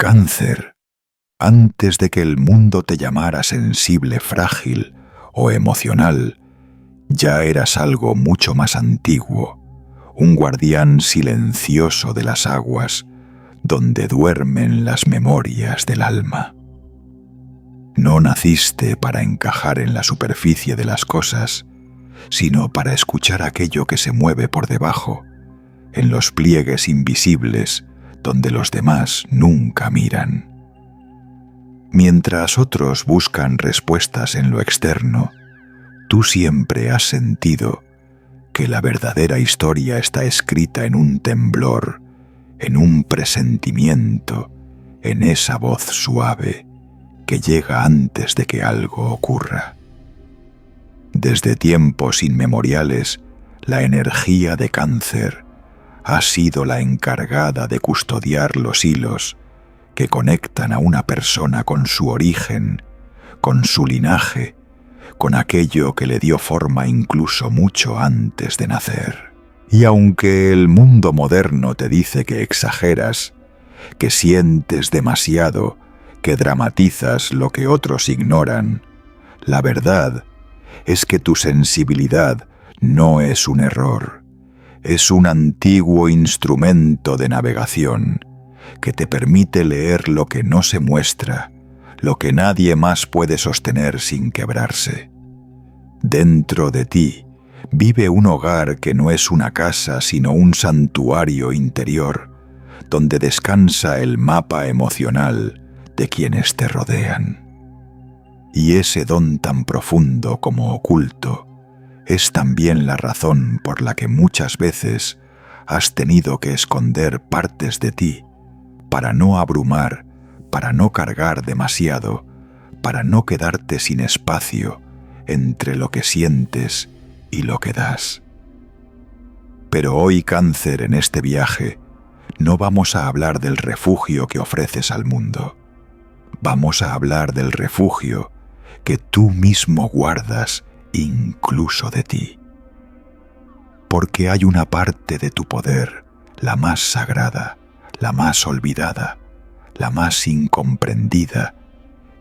Cáncer, antes de que el mundo te llamara sensible, frágil o emocional, ya eras algo mucho más antiguo, un guardián silencioso de las aguas, donde duermen las memorias del alma. No naciste para encajar en la superficie de las cosas, sino para escuchar aquello que se mueve por debajo, en los pliegues invisibles donde los demás nunca miran. Mientras otros buscan respuestas en lo externo, tú siempre has sentido que la verdadera historia está escrita en un temblor, en un presentimiento, en esa voz suave que llega antes de que algo ocurra. Desde tiempos inmemoriales, la energía de Cáncer ha sido la encargada de custodiar los hilos que conectan a una persona con su origen, con su linaje, con aquello que le dio forma incluso mucho antes de nacer. Y aunque el mundo moderno te dice que exageras, que sientes demasiado, que dramatizas lo que otros ignoran, la verdad es que tu sensibilidad no es un error, es un antiguo instrumento de navegación que te permite leer lo que no se muestra, lo que nadie más puede sostener sin quebrarse. Dentro de ti vive un hogar que no es una casa sino un santuario interior, donde descansa el mapa emocional de quienes te rodean. Y ese don tan profundo como oculto es también la razón por la que muchas veces has tenido que esconder partes de ti para no abrumar, para no cargar demasiado, para no quedarte sin espacio entre lo que sientes y lo que das. Pero hoy, Cáncer, en este viaje, no vamos a hablar del refugio que ofreces al mundo. Vamos a hablar del refugio que tú mismo guardas incluso de ti. Porque hay una parte de tu poder, la más sagrada, la más olvidada, la más incomprendida,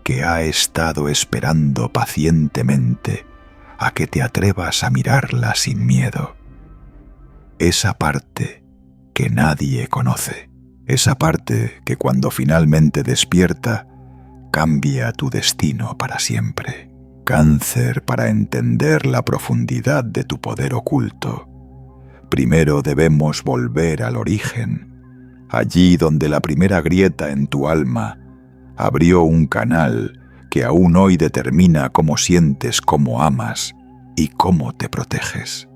que ha estado esperando pacientemente a que te atrevas a mirarla sin miedo. Esa parte que nadie conoce, esa parte que cuando finalmente despierta, cambia tu destino para siempre. Cáncer, para entender la profundidad de tu poder oculto, primero debemos volver al origen, allí donde la primera grieta en tu alma abrió un canal que aún hoy determina cómo sientes, cómo amas y cómo te proteges.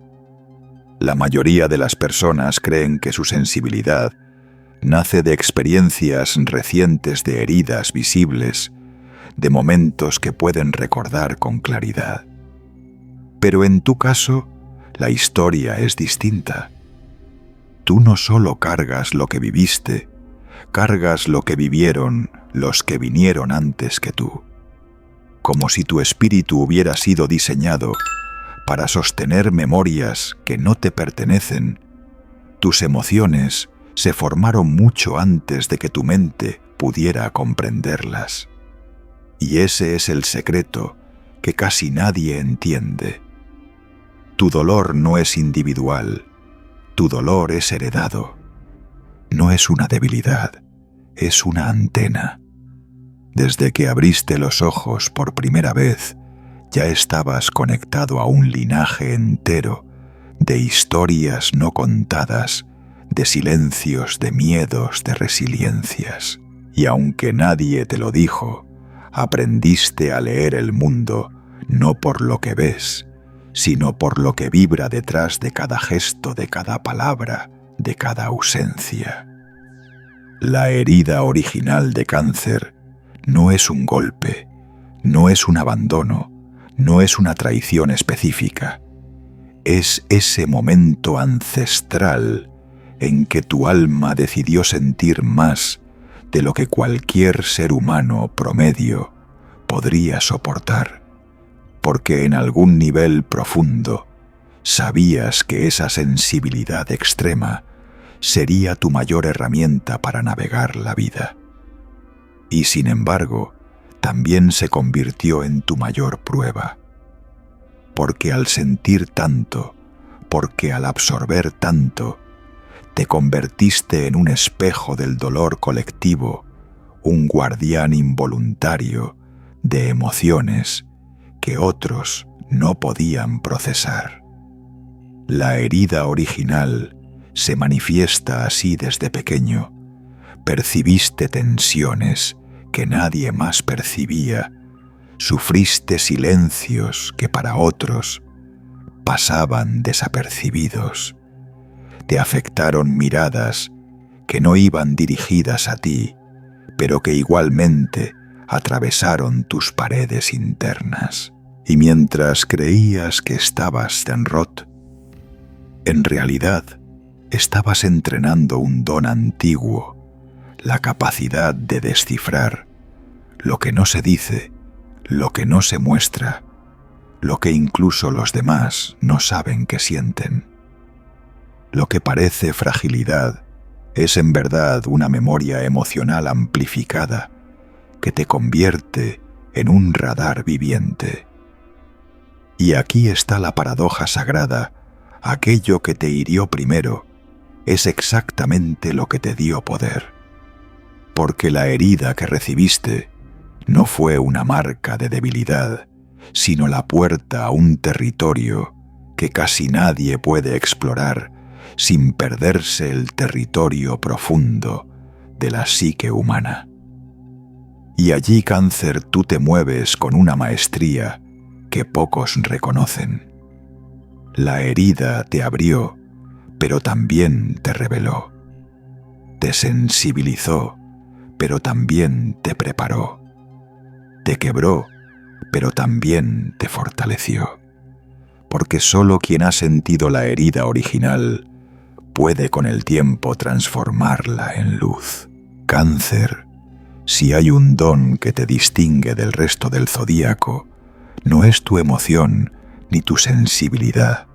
La mayoría de las personas creen que su sensibilidad nace de experiencias recientes, de heridas visibles, de momentos que pueden recordar con claridad. Pero en tu caso, la historia es distinta. Tú no solo cargas lo que viviste, cargas lo que vivieron los que vinieron antes que tú. Como si tu espíritu hubiera sido diseñado para sostener memorias que no te pertenecen. Tus emociones se formaron mucho antes de que tu mente pudiera comprenderlas. Y ese es el secreto que casi nadie entiende. Tu dolor no es individual, tu dolor es heredado. No es una debilidad, es una antena. Desde que abriste los ojos por primera vez, ya estabas conectado a un linaje entero de historias no contadas, de silencios, de miedos, de resiliencias. Y aunque nadie te lo dijo, aprendiste a leer el mundo no por lo que ves, sino por lo que vibra detrás de cada gesto, de cada palabra, de cada ausencia. La herida original de Cáncer no es un golpe, no es un abandono, no es una traición específica. Es ese momento ancestral en que tu alma decidió sentir más de lo que cualquier ser humano promedio podría soportar, porque en algún nivel profundo sabías que esa sensibilidad extrema sería tu mayor herramienta para navegar la vida. y sin embargo, también se convirtió en tu mayor prueba. Porque al sentir tanto, porque al absorber tanto, te convertiste en un espejo del dolor colectivo, un guardián involuntario de emociones que otros no podían procesar. La herida original se manifiesta así desde pequeño. Percibiste tensiones que nadie más percibía, sufriste silencios que para otros pasaban desapercibidos. Te afectaron miradas que no iban dirigidas a ti, pero que igualmente atravesaron tus paredes internas. Y mientras creías que estabas tan rot, en realidad estabas entrenando un don antiguo, la capacidad de descifrar lo que no se dice, lo que no se muestra, lo que incluso los demás no saben que sienten. Lo que parece fragilidad es en verdad una memoria emocional amplificada que te convierte en un radar viviente. Y aquí está la paradoja sagrada: aquello que te hirió primero es exactamente lo que te dio poder. Porque la herida que recibiste no fue una marca de debilidad, sino la puerta a un territorio que casi nadie puede explorar sin perderse el territorio profundo de la psique humana. Y allí, Cáncer, tú te mueves con una maestría que pocos reconocen. La herida te abrió, pero también te reveló. Te sensibilizó, pero también te preparó. Te quebró, pero también te fortaleció. Porque solo quien ha sentido la herida original puede con el tiempo transformarla en luz. Cáncer, si hay un don que te distingue del resto del zodíaco, no es tu emoción ni tu sensibilidad,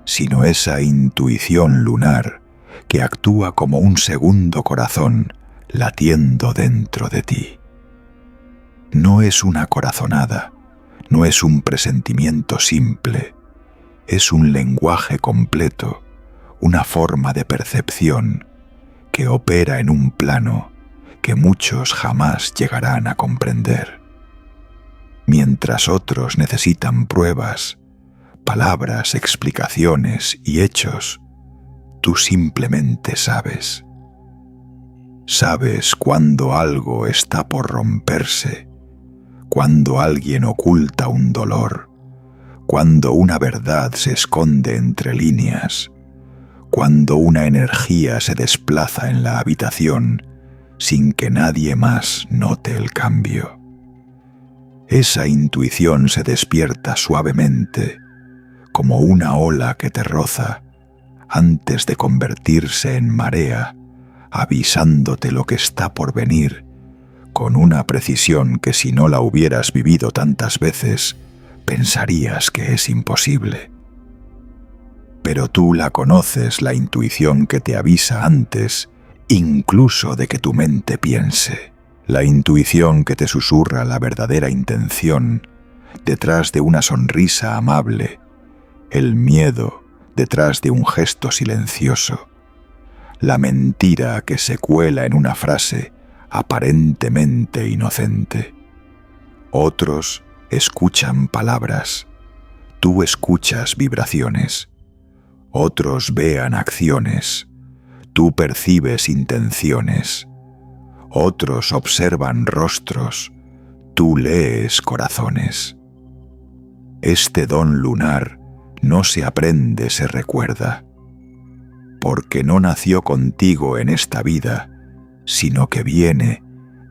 sino esa intuición lunar que actúa como un segundo corazón latiendo dentro de ti. No es una corazonada, no es un presentimiento simple, es un lenguaje completo, una forma de percepción que opera en un plano que muchos jamás llegarán a comprender. Mientras otros necesitan pruebas, palabras, explicaciones y hechos, tú simplemente sabes. Sabes cuando algo está por romperse, cuando alguien oculta un dolor, cuando una verdad se esconde entre líneas, cuando una energía se desplaza en la habitación sin que nadie más note el cambio. Esa intuición se despierta suavemente, como una ola que te roza, antes de convertirse en marea, avisándote lo que está por venir, con una precisión que si no la hubieras vivido tantas veces, pensarías que es imposible. Pero tú la conoces, la intuición que te avisa antes, incluso de que tu mente piense. La intuición que te susurra la verdadera intención detrás de una sonrisa amable, el miedo detrás de un gesto silencioso, la mentira que se cuela en una frase aparentemente inocente. Otros escuchan palabras, tú escuchas vibraciones. Otros vean acciones, tú percibes intenciones. Otros observan rostros, tú lees corazones. Este don lunar no se aprende, se recuerda, porque no nació contigo en esta vida, sino que viene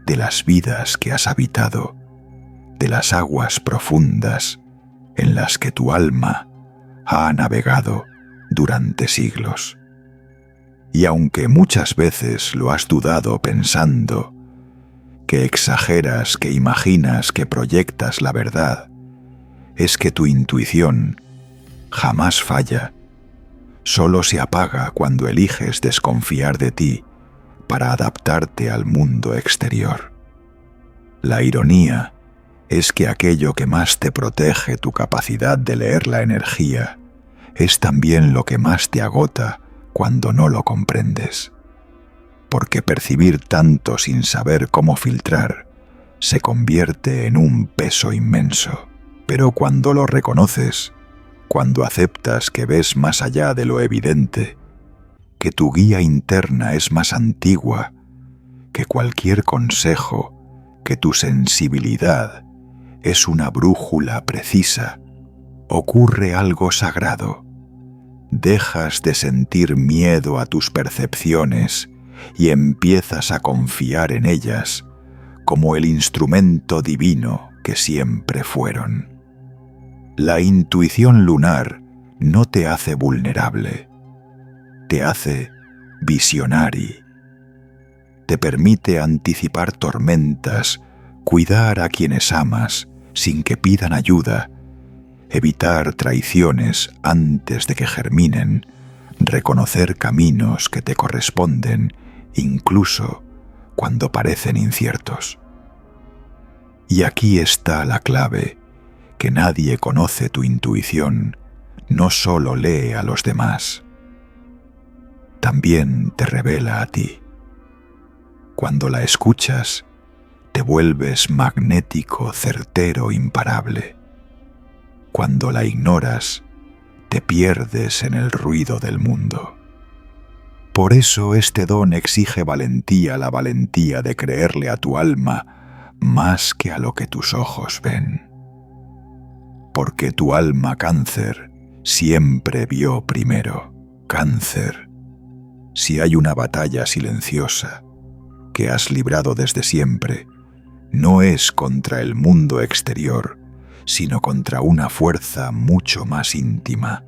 de las vidas que has habitado, de las aguas profundas en las que tu alma ha navegado durante siglos. Y aunque muchas veces lo has dudado pensando que exageras, que imaginas, que proyectas la verdad, es que tu intuición jamás falla, solo se apaga cuando eliges desconfiar de ti para adaptarte al mundo exterior. La ironía es que aquello que más te protege tu capacidad de leer la energía es también lo que más te agota cuando no lo comprendes. Porque percibir tanto sin saber cómo filtrar se convierte en un peso inmenso. Pero cuando lo reconoces, cuando aceptas que ves más allá de lo evidente, que tu guía interna es más antigua que cualquier consejo, que tu sensibilidad es una brújula precisa, ocurre algo sagrado. Dejas de sentir miedo a tus percepciones y empiezas a confiar en ellas como el instrumento divino que siempre fueron. La intuición lunar no te hace vulnerable, te hace visionari. Te permite anticipar tormentas, cuidar a quienes amas sin que pidan ayuda, evitar traiciones antes de que germinen, reconocer caminos que te corresponden, incluso cuando parecen inciertos. Y aquí está la clave, que nadie conoce tu intuición, no solo lee a los demás, también te revela a ti. Cuando la escuchas, te vuelves magnético, certero, imparable. Cuando la ignoras, te pierdes en el ruido del mundo. Por eso este don exige valentía, la valentía de creerle a tu alma más que a lo que tus ojos ven. Porque tu alma Cáncer siempre vio primero. Cáncer, si hay una batalla silenciosa que has librado desde siempre, no es contra el mundo exterior, sino contra una fuerza mucho más íntima,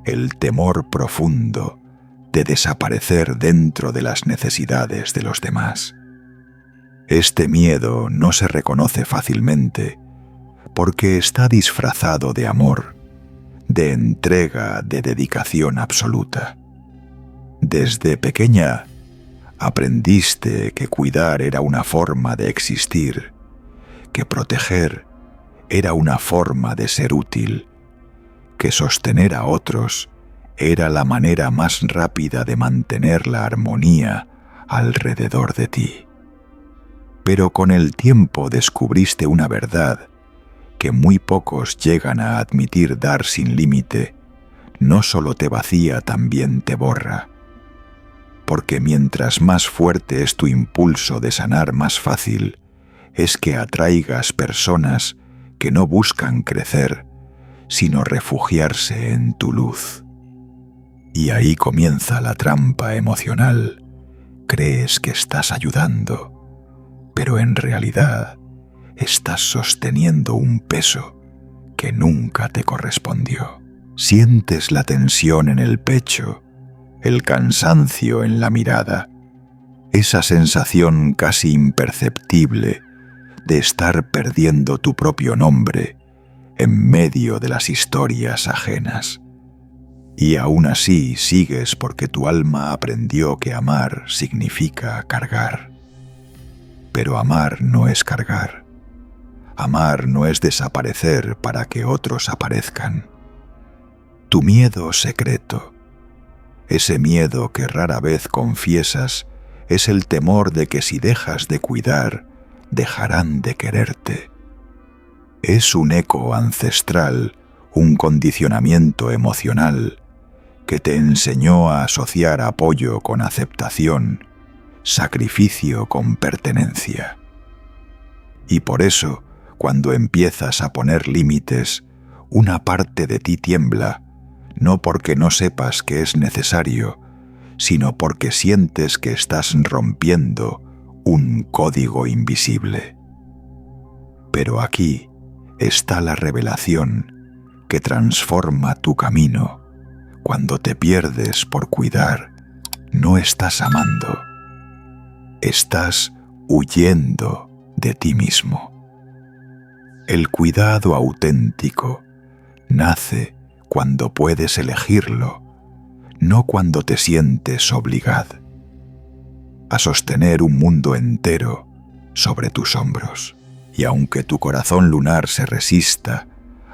el temor profundo de desaparecer dentro de las necesidades de los demás. Este miedo no se reconoce fácilmente porque está disfrazado de amor, de entrega, de dedicación absoluta. Desde pequeña aprendiste que cuidar era una forma de existir, que proteger era una forma de ser útil, que sostener a otros era la manera más rápida de mantener la armonía alrededor de ti. Pero con el tiempo descubriste una verdad que muy pocos llegan a admitir: dar sin límite no solo te vacía, también te borra. Porque mientras más fuerte es tu impulso de sanar, más fácil es que atraigas personas que no buscan crecer, sino refugiarse en tu luz. Y ahí comienza la trampa emocional. Crees que estás ayudando, pero en realidad estás sosteniendo un peso que nunca te correspondió. Sientes la tensión en el pecho, el cansancio en la mirada, esa sensación casi imperceptible de estar perdiendo tu propio nombre en medio de las historias ajenas. Y aún así sigues porque tu alma aprendió que amar significa cargar. Pero amar no es cargar. Amar no es desaparecer para que otros aparezcan. Tu miedo secreto, ese miedo que rara vez confiesas, es el temor de que si dejas de cuidar, dejarán de quererte. Es un eco ancestral, un condicionamiento emocional que te enseñó a asociar apoyo con aceptación, sacrificio con pertenencia. Y por eso, cuando empiezas a poner límites, una parte de ti tiembla, no porque no sepas que es necesario, sino porque sientes que estás rompiendo un código invisible. Pero aquí está la revelación que transforma tu camino. Cuando te pierdes por cuidar, no estás amando, estás huyendo de ti mismo. El cuidado auténtico nace cuando puedes elegirlo, no cuando te sientes obligado. A sostener un mundo entero sobre tus hombros. Y aunque tu corazón lunar se resista,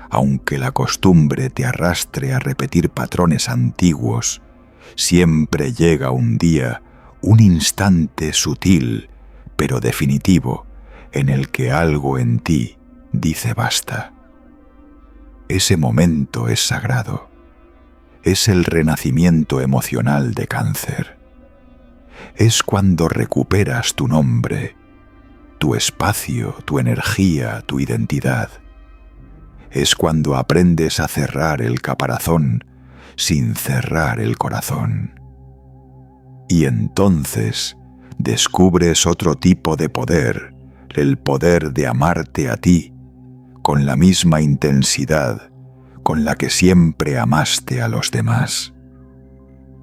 aunque la costumbre te arrastre a repetir patrones antiguos, siempre llega un día, un instante sutil, pero definitivo, en el que algo en ti dice basta. Ese momento es sagrado. Es el renacimiento emocional de Cáncer. Es cuando recuperas tu nombre, tu espacio, tu energía, tu identidad. Es cuando aprendes a cerrar el caparazón sin cerrar el corazón. Y entonces descubres otro tipo de poder, el poder de amarte a ti, con la misma intensidad con la que siempre amaste a los demás.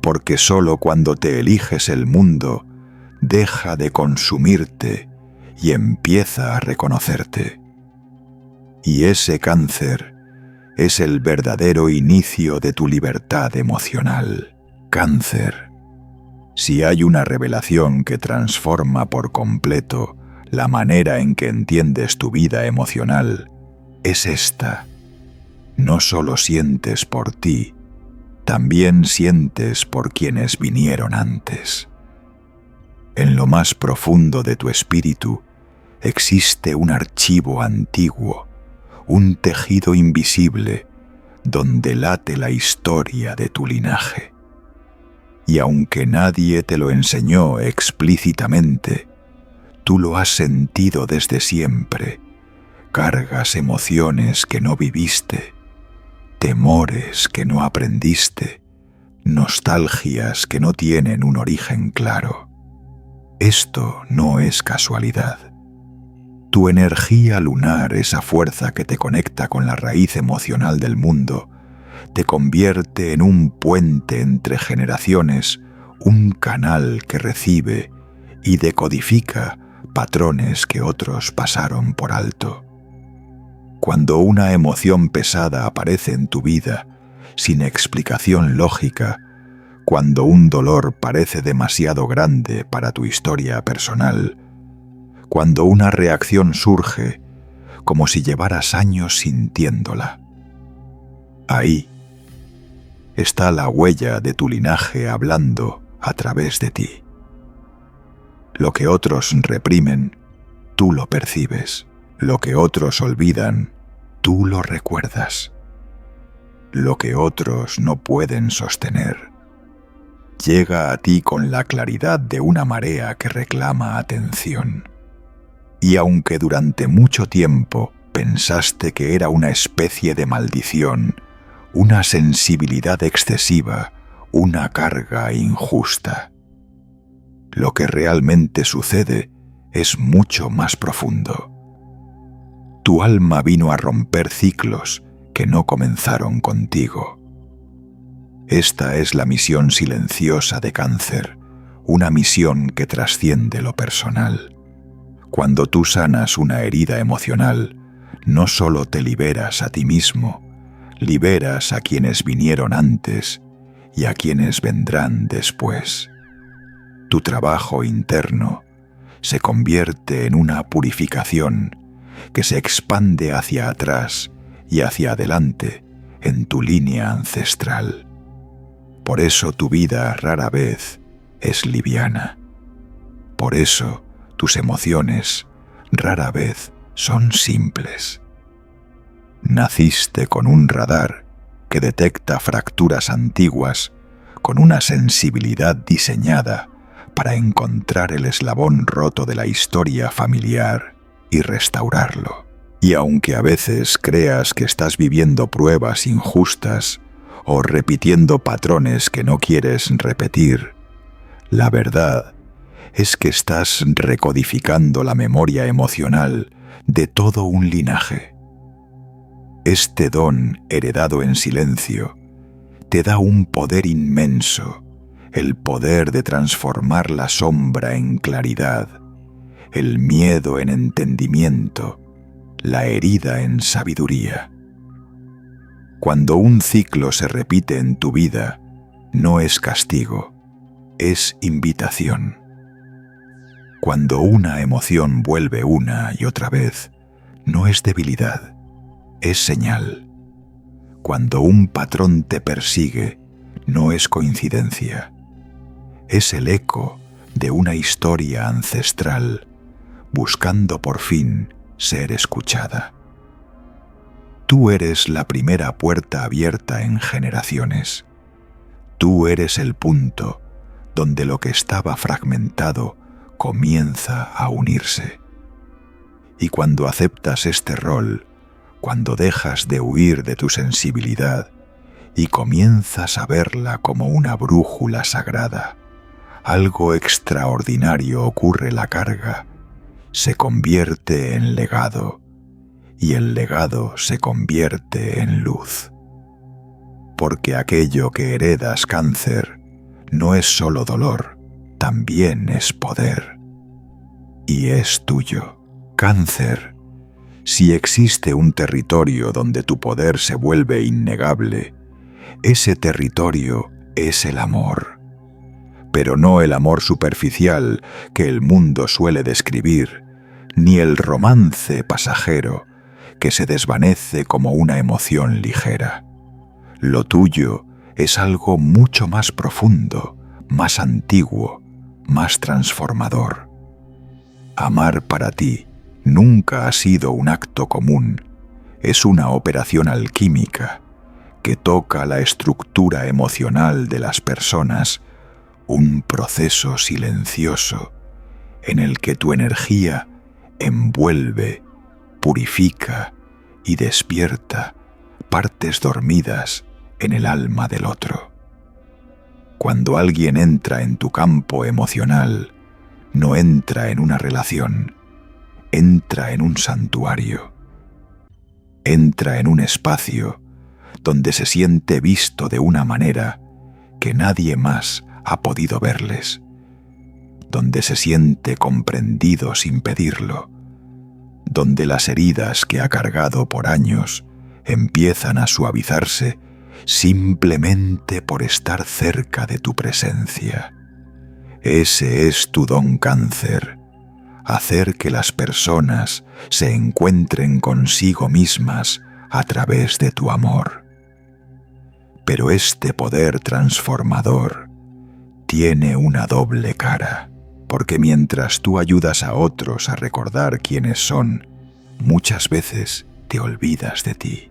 Porque solo cuando te eliges el mundo, deja de consumirte y empieza a reconocerte. Y ese Cáncer es el verdadero inicio de tu libertad emocional. Cáncer. Si hay una revelación que transforma por completo la manera en que entiendes tu vida emocional, es esta. No solo sientes por ti, también sientes por quienes vinieron antes. En lo más profundo de tu espíritu existe un archivo antiguo, un tejido invisible, donde late la historia de tu linaje. Y aunque nadie te lo enseñó explícitamente, tú lo has sentido desde siempre. Cargas emociones que no viviste, temores que no aprendiste, nostalgias que no tienen un origen claro. Esto no es casualidad. Tu energía lunar, esa fuerza que te conecta con la raíz emocional del mundo, te convierte en un puente entre generaciones, un canal que recibe y decodifica patrones que otros pasaron por alto. Cuando una emoción pesada aparece en tu vida, sin explicación lógica, cuando un dolor parece demasiado grande para tu historia personal, cuando una reacción surge como si llevaras años sintiéndola, ahí está la huella de tu linaje hablando a través de ti. Lo que otros reprimen, tú lo percibes. Lo que otros olvidan, tú lo recuerdas. Lo que otros no pueden sostener, llega a ti con la claridad de una marea que reclama atención. Y aunque durante mucho tiempo pensaste que era una especie de maldición, una sensibilidad excesiva, una carga injusta, lo que realmente sucede es mucho más profundo. Tu alma vino a romper ciclos que no comenzaron contigo. Esta es la misión silenciosa de Cáncer, una misión que trasciende lo personal. Cuando tú sanas una herida emocional, no solo te liberas a ti mismo, liberas a quienes vinieron antes y a quienes vendrán después. Tu trabajo interno se convierte en una purificación que se expande hacia atrás y hacia adelante en tu línea ancestral. Por eso tu vida rara vez es liviana. Por eso tus emociones rara vez son simples. Naciste con un radar que detecta fracturas antiguas con una sensibilidad diseñada para encontrar el eslabón roto de la historia familiar y restaurarlo. Y aunque a veces creas que estás viviendo pruebas injustas o repitiendo patrones que no quieres repetir, la verdad es que estás recodificando la memoria emocional de todo un linaje. Este don heredado en silencio te da un poder inmenso, el poder de transformar la sombra en claridad, el miedo en entendimiento, la herida en sabiduría. Cuando un ciclo se repite en tu vida, no es castigo, es invitación. Cuando una emoción vuelve una y otra vez, no es debilidad, es señal. Cuando un patrón te persigue, no es coincidencia. Es el eco de una historia ancestral, buscando por fin ser escuchada. Tú eres la primera puerta abierta en generaciones. Tú eres el punto donde lo que estaba fragmentado comienza a unirse. Y cuando aceptas este rol, cuando dejas de huir de tu sensibilidad y comienzas a verla como una brújula sagrada, algo extraordinario ocurre. La carga se convierte en legado y el legado se convierte en luz. Porque aquello que heredas, Cáncer, no es solo dolor, también es poder. Y es tuyo. Cáncer, si existe un territorio donde tu poder se vuelve innegable, ese territorio es el amor. Pero no el amor superficial que el mundo suele describir, ni el romance pasajero que se desvanece como una emoción ligera. Lo tuyo es algo mucho más profundo, más antiguo, más transformador. Amar para ti nunca ha sido un acto común, es una operación alquímica que toca la estructura emocional de las personas, un proceso silencioso en el que tu energía envuelve, purifica y despierta partes dormidas en el alma del otro. Cuando alguien entra en tu campo emocional, no entra en una relación, entra en un santuario. Entra en un espacio donde se siente visto de una manera que nadie más ha podido verles, donde se siente comprendido sin pedirlo, donde las heridas que ha cargado por años empiezan a suavizarse simplemente por estar cerca de tu presencia. Ese es tu don, Cáncer, hacer que las personas se encuentren consigo mismas a través de tu amor. Pero este poder transformador tiene una doble cara, porque mientras tú ayudas a otros a recordar quiénes son, muchas veces te olvidas de ti.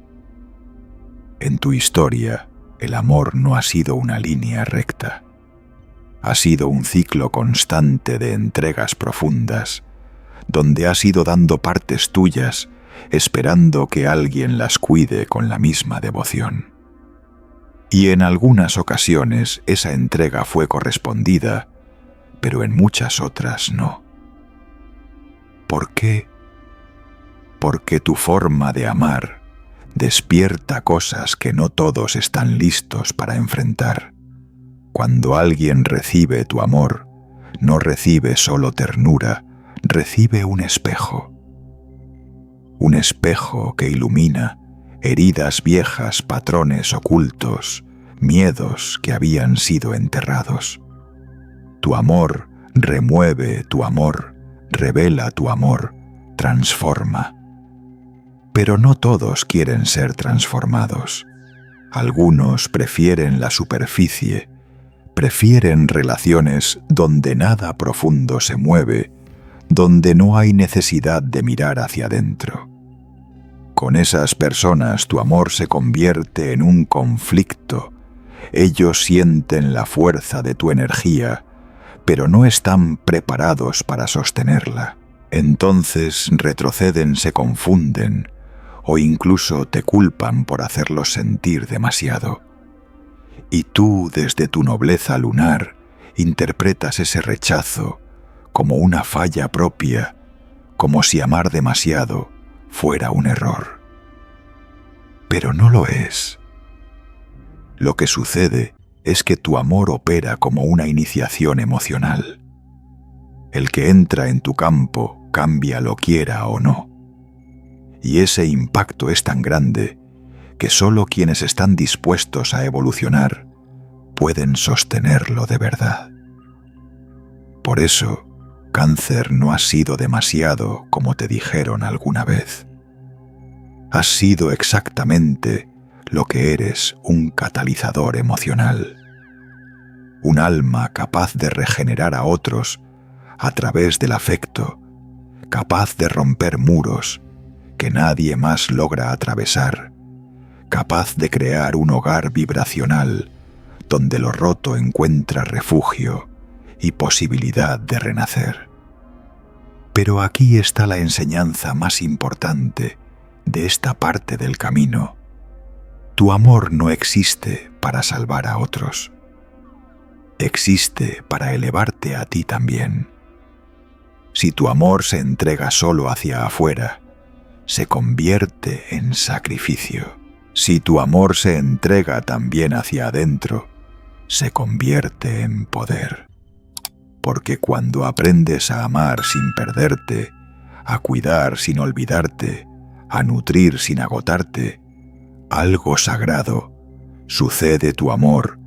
En tu historia, el amor no ha sido una línea recta. Ha sido un ciclo constante de entregas profundas, donde has ido dando partes tuyas, esperando que alguien las cuide con la misma devoción. Y en algunas ocasiones esa entrega fue correspondida, pero en muchas otras no. ¿Por qué? Porque tu forma de amar despierta cosas que no todos están listos para enfrentar. Cuando alguien recibe tu amor, no recibe solo ternura, recibe un espejo. Un espejo que ilumina heridas viejas, patrones ocultos, miedos que habían sido enterrados. Tu amor remueve tu amor, revela tu amor, transforma. Pero no todos quieren ser transformados. Algunos prefieren la superficie, prefieren relaciones donde nada profundo se mueve, donde no hay necesidad de mirar hacia adentro. Con esas personas tu amor se convierte en un conflicto. Ellos sienten la fuerza de tu energía, pero no están preparados para sostenerla. Entonces retroceden, se confunden, o incluso te culpan por hacerlos sentir demasiado. Y tú, desde tu nobleza lunar, interpretas ese rechazo como una falla propia, como si amar demasiado fuera un error. Pero no lo es. Lo que sucede es que tu amor opera como una iniciación emocional. El que entra en tu campo cambia lo quiera o no. Y ese impacto es tan grande que solo quienes están dispuestos a evolucionar pueden sostenerlo de verdad. Por eso, Cáncer, no has sido demasiado como te dijeron alguna vez. Has sido exactamente lo que eres: un catalizador emocional. Un alma capaz de regenerar a otros a través del afecto, capaz de romper muros que nadie más logra atravesar, capaz de crear un hogar vibracional donde lo roto encuentra refugio y posibilidad de renacer. Pero aquí está la enseñanza más importante de esta parte del camino. Tu amor no existe para salvar a otros. Existe para elevarte a ti también. Si tu amor se entrega solo hacia afuera, se convierte en sacrificio. Si tu amor se entrega también hacia adentro, se convierte en poder. Porque cuando aprendes a amar sin perderte, a cuidar sin olvidarte, a nutrir sin agotarte, algo sagrado sucede. Tu amor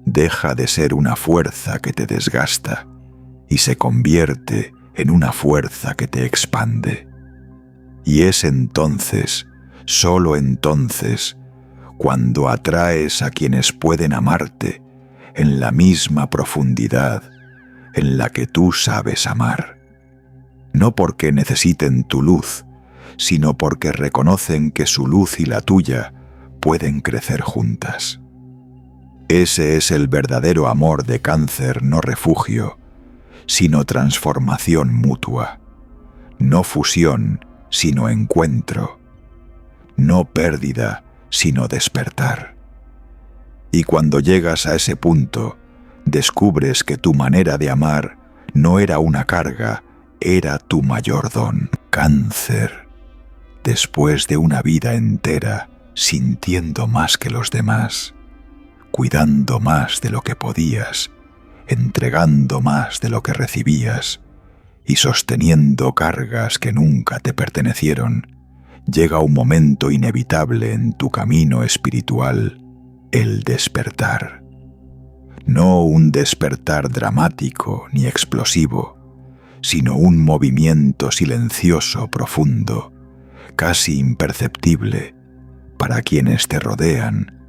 deja de ser una fuerza que te desgasta y se convierte en una fuerza que te expande. Y es entonces, solo entonces, cuando atraes a quienes pueden amarte en la misma profundidad en la que tú sabes amar. No porque necesiten tu luz, sino porque reconocen que su luz y la tuya pueden crecer juntas. Ese es el verdadero amor de Cáncer, no refugio, sino transformación mutua. No fusión, sino encuentro. No pérdida, sino despertar. Y cuando llegas a ese punto, descubres que tu manera de amar no era una carga, era tu mayor don. Cáncer, después de una vida entera sintiendo más que los demás, cuidando más de lo que podías, entregando más de lo que recibías y sosteniendo cargas que nunca te pertenecieron, llega un momento inevitable en tu camino espiritual: el despertar. No un despertar dramático ni explosivo, sino un movimiento silencioso, profundo, casi imperceptible para quienes te rodean,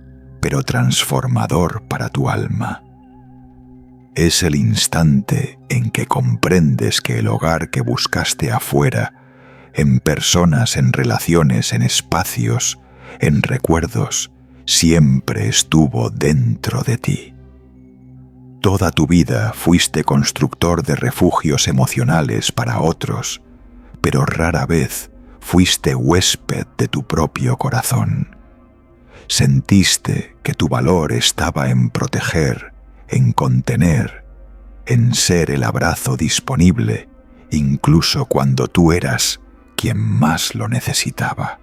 pero transformador para tu alma. Es el instante en que comprendes que el hogar que buscaste afuera, en personas, en relaciones, en espacios, en recuerdos, siempre estuvo dentro de ti. Toda tu vida fuiste constructor de refugios emocionales para otros, pero rara vez fuiste huésped de tu propio corazón. Sentiste que tu valor estaba en proteger, en contener, en ser el abrazo disponible, incluso cuando tú eras quien más lo necesitaba.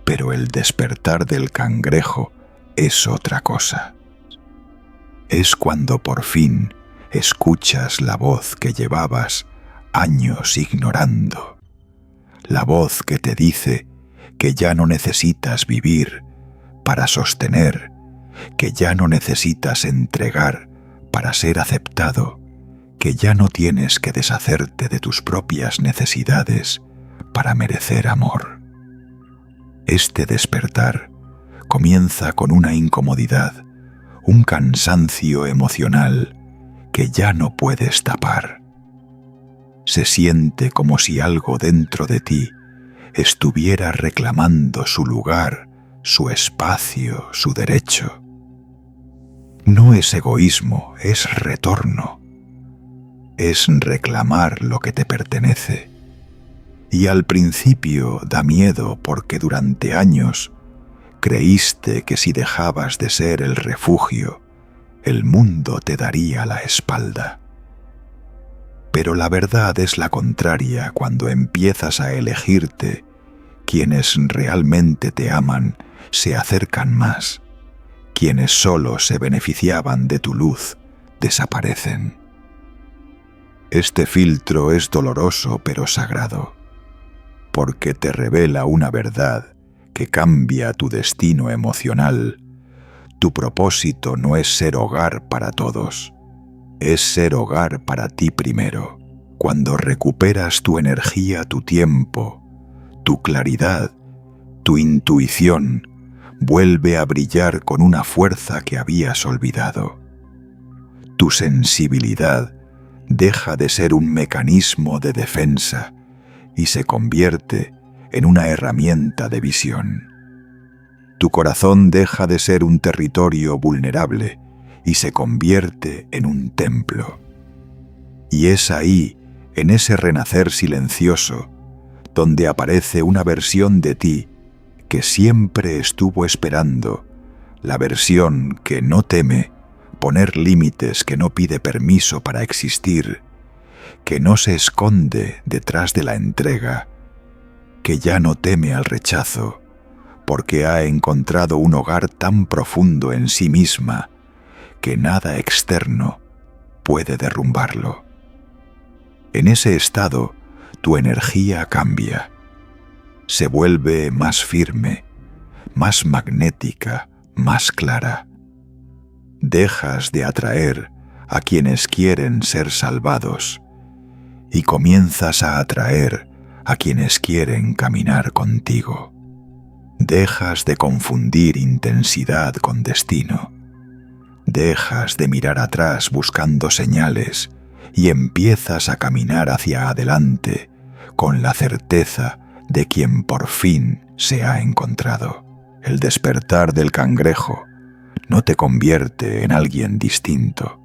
Pero el despertar del cangrejo es otra cosa. Es cuando por fin escuchas la voz que llevabas años ignorando. La voz que te dice que ya no necesitas vivir para sostener, que ya no necesitas entregar para ser aceptado, que ya no tienes que deshacerte de tus propias necesidades para merecer amor. Este despertar comienza con una incomodidad, un cansancio emocional que ya no puedes tapar. Se siente como si algo dentro de ti estuviera reclamando su lugar, su espacio, su derecho. No es egoísmo, es retorno. Es reclamar lo que te pertenece. Y al principio da miedo porque durante años creíste que si dejabas de ser el refugio, el mundo te daría la espalda. Pero la verdad es la contraria cuando empiezas a elegirte. Quienes realmente te aman se acercan más. Quienes solo se beneficiaban de tu luz desaparecen. Este filtro es doloroso pero sagrado, porque te revela una verdad que cambia tu destino emocional. Tu propósito no es ser hogar para todos, es ser hogar para ti primero. Cuando recuperas tu energía, tu tiempo, tu claridad, tu intuición, vuelve a brillar con una fuerza que habías olvidado. Tu sensibilidad deja de ser un mecanismo de defensa y se convierte en una herramienta de visión. Tu corazón deja de ser un territorio vulnerable y se convierte en un templo. Y es ahí, en ese renacer silencioso, donde aparece una versión de ti que siempre estuvo esperando, la versión que no teme poner límites, que no pide permiso para existir, que no se esconde detrás de la entrega, que ya no teme al rechazo, porque ha encontrado un hogar tan profundo en sí misma que nada externo puede derrumbarlo. En ese estado, tu energía cambia, se vuelve más firme, más magnética, más clara. Dejas de atraer a quienes quieren ser salvados y comienzas a atraer a quienes quieren caminar contigo. Dejas de confundir intensidad con destino. Dejas de mirar atrás buscando señales y empiezas a caminar hacia adelante con la certeza de quien por fin se ha encontrado. El despertar del cangrejo no te convierte en alguien distinto,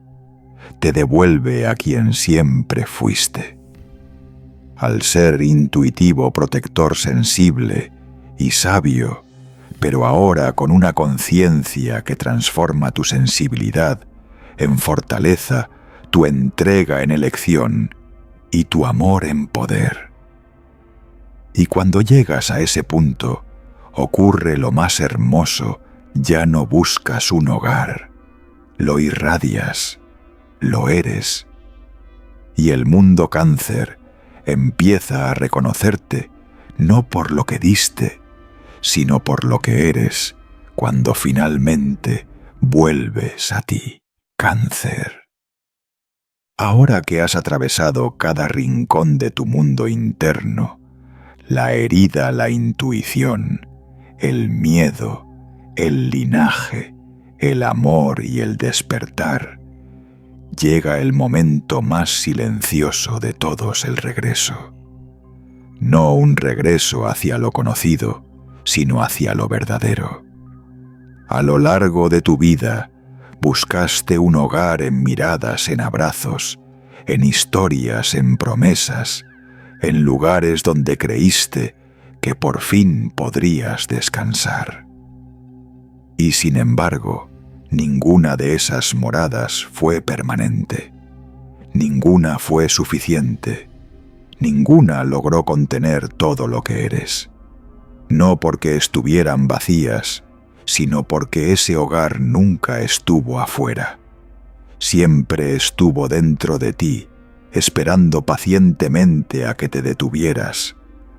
te devuelve a quien siempre fuiste. Al ser intuitivo, protector, sensible y sabio, pero ahora con una conciencia que transforma tu sensibilidad en fortaleza, tu entrega en elección y tu amor en poder. Y cuando llegas a ese punto, ocurre lo más hermoso. Ya no buscas un hogar, lo irradias, lo eres. Y el mundo cáncer empieza a reconocerte no por lo que diste, sino por lo que eres cuando finalmente vuelves a ti, cáncer. Ahora que has atravesado cada rincón de tu mundo interno, la herida, la intuición, el miedo, el linaje, el amor y el despertar, llega el momento más silencioso de todos, el regreso. No un regreso hacia lo conocido, sino hacia lo verdadero. A lo largo de tu vida, buscaste un hogar en miradas, en abrazos, en historias, en promesas, en lugares donde creíste que por fin podrías descansar. Y sin embargo, ninguna de esas moradas fue permanente, ninguna fue suficiente, ninguna logró contener todo lo que eres. No porque estuvieran vacías, sino porque ese hogar nunca estuvo afuera. Siempre estuvo dentro de ti, esperando pacientemente a que te detuvieras,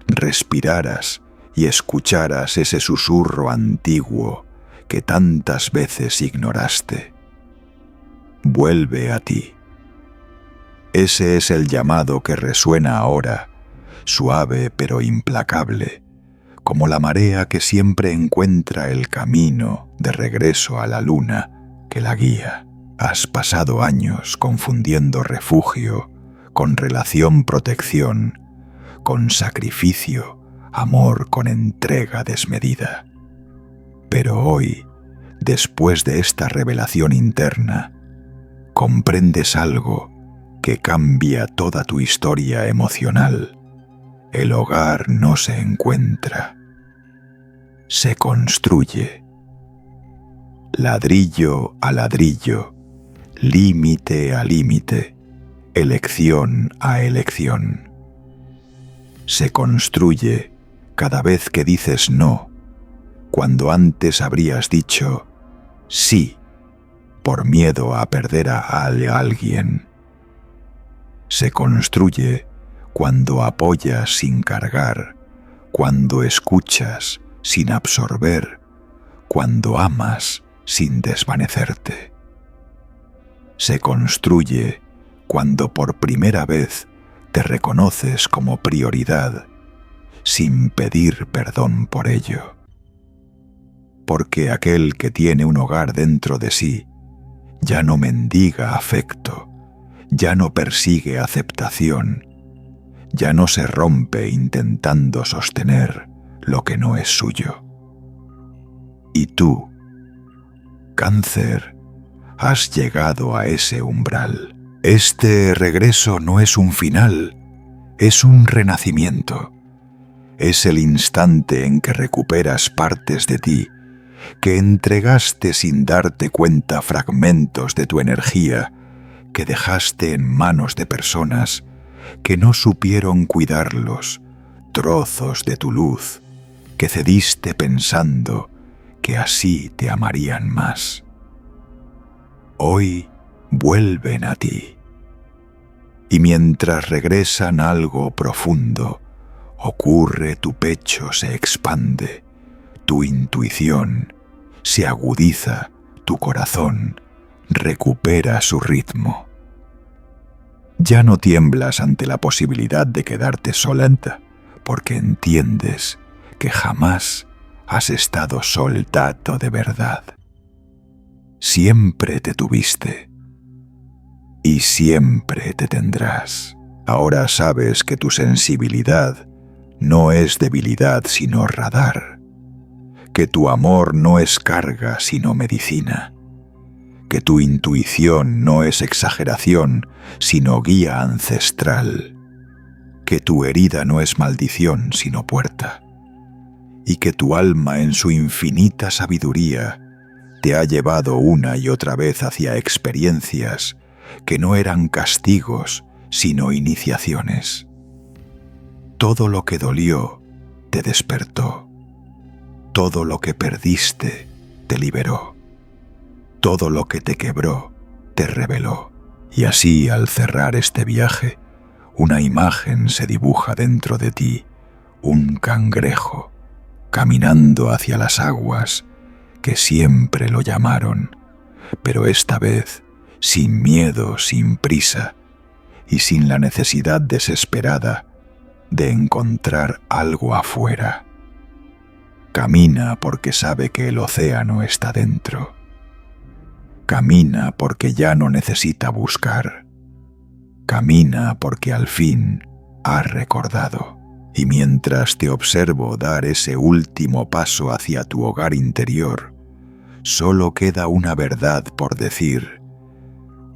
respiraras y escucharas ese susurro antiguo que tantas veces ignoraste. Vuelve a ti. Ese es el llamado que resuena ahora, suave pero implacable, como la marea que siempre encuentra el camino de regreso a la luna que la guía. Has pasado años confundiendo refugio con relación-protección, con sacrificio, amor con entrega desmedida. Pero hoy, después de esta revelación interna, comprendes algo que cambia toda tu historia emocional. El hogar no se encuentra, se construye. Ladrillo a ladrillo, límite a límite, elección a elección. Se construye cada vez que dices no, cuando antes habrías dicho sí, por miedo a perder a alguien. Se construye cuando apoyas sin cargar, cuando escuchas sin absorber, cuando amas sin desvanecerte. se construye cuando por primera vez te reconoces como prioridad sin pedir perdón por ello. Porque aquel que tiene un hogar dentro de sí ya no mendiga afecto, ya no persigue aceptación, ya no se rompe intentando sostener lo que no es suyo. Y tú, Cáncer, has llegado a ese umbral. Este regreso no es un final, es un renacimiento. Es el instante en que recuperas partes de ti, que entregaste sin darte cuenta fragmentos de tu energía, que dejaste en manos de personas que no supieron cuidarlos, trozos de tu luz, que cediste pensando que así te amarían más. Hoy vuelven a ti, y mientras regresan algo profundo, ocurre, tu pecho se expande, tu intuición se agudiza, tu corazón recupera su ritmo. Ya no tiemblas ante la posibilidad de quedarte sola, porque entiendes que jamás has estado soldato de verdad. Siempre te tuviste y siempre te tendrás. Ahora sabes que tu sensibilidad no es debilidad sino radar, que tu amor no es carga sino medicina, que tu intuición no es exageración sino guía ancestral, que tu herida no es maldición sino puerta, y que tu alma en su infinita sabiduría te ha llevado una y otra vez hacia experiencias que no eran castigos sino iniciaciones. Todo lo que dolió te despertó, todo lo que perdiste te liberó, todo lo que te quebró te reveló. Y así, al cerrar este viaje, una imagen se dibuja dentro de ti, un cangrejo, caminando hacia las aguas que siempre lo llamaron, pero esta vez sin miedo, sin prisa y sin la necesidad desesperada de encontrar algo afuera. Camina porque sabe que el océano está dentro. Camina porque ya no necesita buscar. Camina porque al fin ha recordado. Y mientras te observo dar ese último paso hacia tu hogar interior, solo queda una verdad por decir.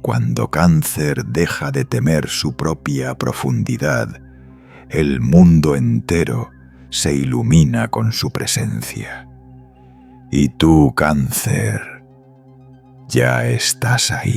Cuando Cáncer deja de temer su propia profundidad, el mundo entero se ilumina con su presencia. Y tú, Cáncer, ya estás ahí.